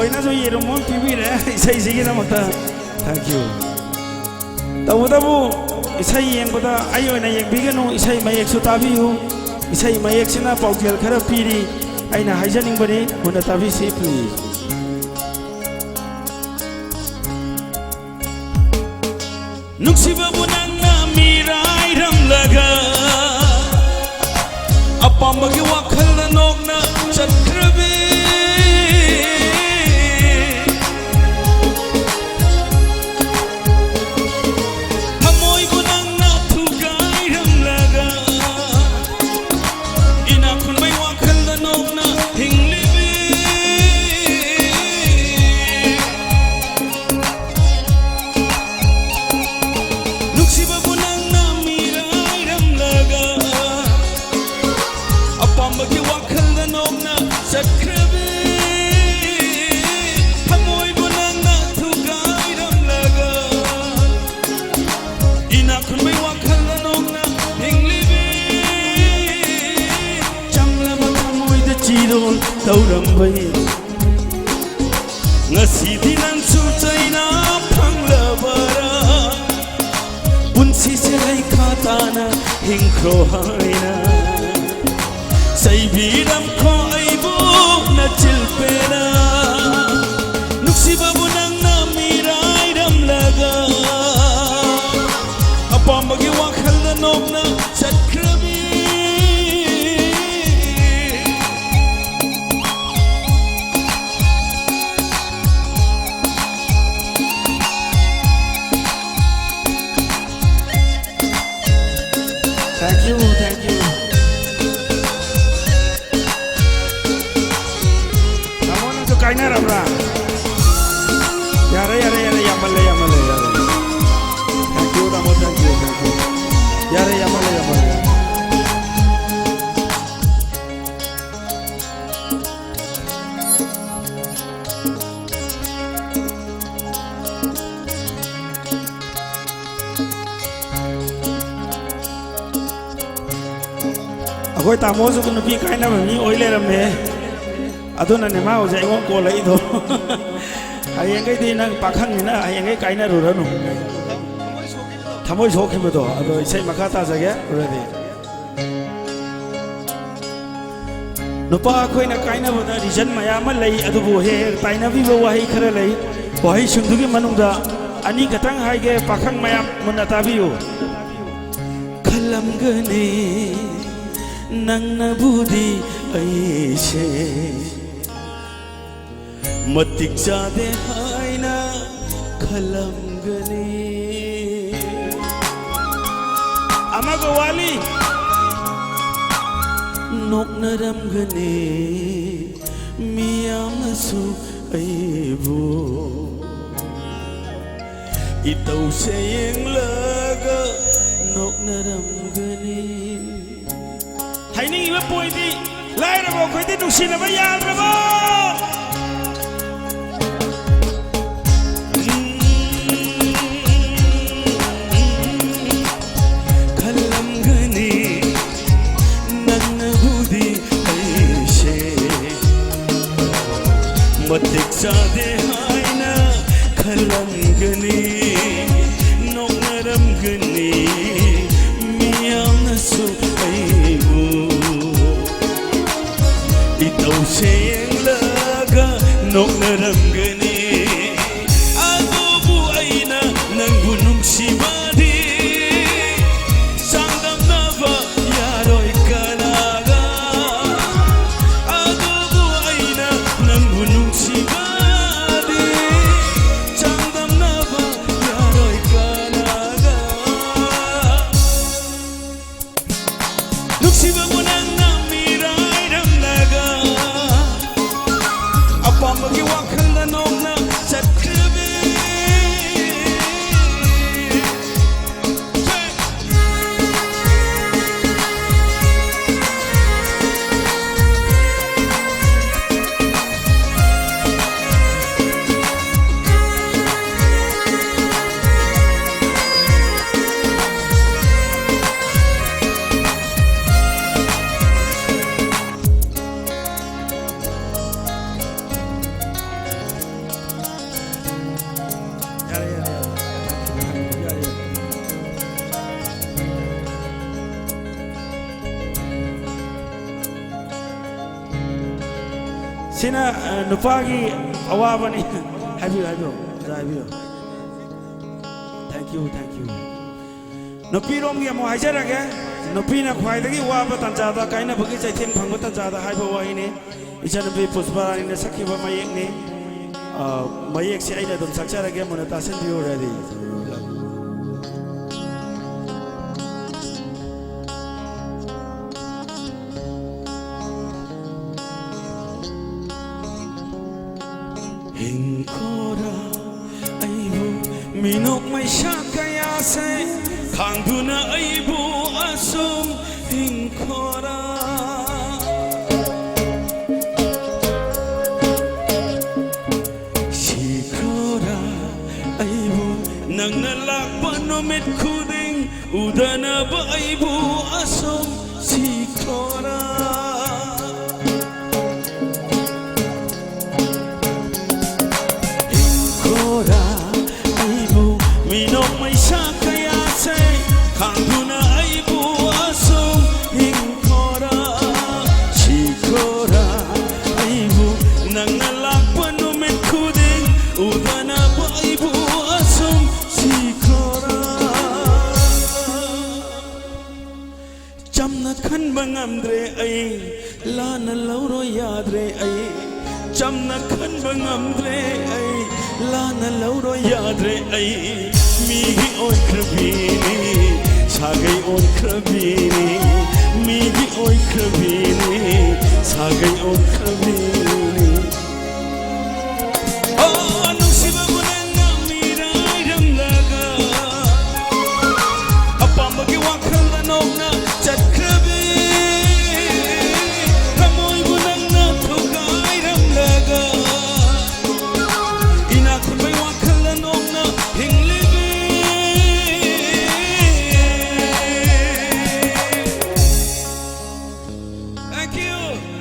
थोइनाजु येरुमोन पिबिरे इसै सिगिदमक्ता thank you तबुदबु इसै येंबदा Iona येंबिगनु इसै मयेकसु ताबियु इसै मयेकसिना पाउटेल खरा पिरि आइना हाइजनिंबनि मुना ताबिसि प्लीज नुक्सिबाबु नंगना मिराइरमलगा अपामबगी वाखलना नोकना चक्रबे हमोइबु नंगना थुगाइरमलगा इना खुनबै वाखलना नोकना हिंगलिबे नुक्सिबाबु नंगना मिराइरमलगा अपामबगी वाखलना नोकना चक्रबे हमोइबु नंगना थुगाइरमलगा इना खुनबै वाखलना नोकना हिंगलिबे चंगलबा थमोइदा Chirol तौरमबै ngasithi nangsu chaina phanglabara punsi se lai khatana hingkro haina saibiram kho aibu na chilpena nuksibabu nangna mirairam laga apambagi wakhalna nokna chakrabi thank you kamu itu kainnya apa yare yamale yare thank you kamu thank you yare yamale Aku tamu suku nupi kaina bami oile ramne, adu na nema oja iwang kola itu, ayang kai di nang pakang ni na ayang kai kaina ruranu, tamu shoki betul, adu isai makata saja uradi. Nupa aku ina kaina betul reason maya malai adu bohe kaina biwa wahi kera lai, wahi sundugi manungda, ani katang hai ke pakang maya munatabiu, kalam gani. Nangna budi aise matik jade haina khalam gani amago wali nok naram gani miyam su aibu itau sayang laga nok naram gani Haining iba poidi, lain mo ko iti nuksin na bayan mo. Kalam gani nangabudi aise, matik sade haina kalam gani nok naram gani miyam nasu aibu. Itau sayang laga nok naram gani adu bu aina nang gunung simadi sangdam nava yaroi kalaga adu bu aina nang gunung simadi สินะนุปากีอาวาบันี่ให้พี่ให้พี่จะให้พี่ thank you thank you นุปีรวมกี่โมหายใจรักแกนุปีน่ะควายตะกี้ว่าบัตันจ่าตาไก่น่ะบุกี้ใจเทียนพังบัตันจ่าตาให้พวกนี้นี่อิจฉานุปีพุทธบารีเนี่ยสักกี่วันมาเอกนี่มาเอกเสียไอ้เนี่ยโดนสักใจรักแกมันตาเส้นพิวเลยดิ Hingkora aibu minok may syakayase Kangduna aibu asum hingkora Sikora aibu nang nalakpan nomit kuding Udana ba aibu asum sikora Minok may sakayase Kangduna aibu asum hingkora Sikora aibu nang nalakpan numit kuding Udana ba aibu asum sikora Jamna kan bangamdre ay Lana lauro yadre ay Jamna kan bangamdre ay Lana lauro yadre ay Migi oy krabini Sagay oy krabini Migi oy krabini Sagay oy krabini Oh anong sibabunan nga miray ramlaga Apa magiwakal nanog na chat krabini Kamoy bunang na tugay ramlaga Inakot may wakal nanog na hingli Thank you.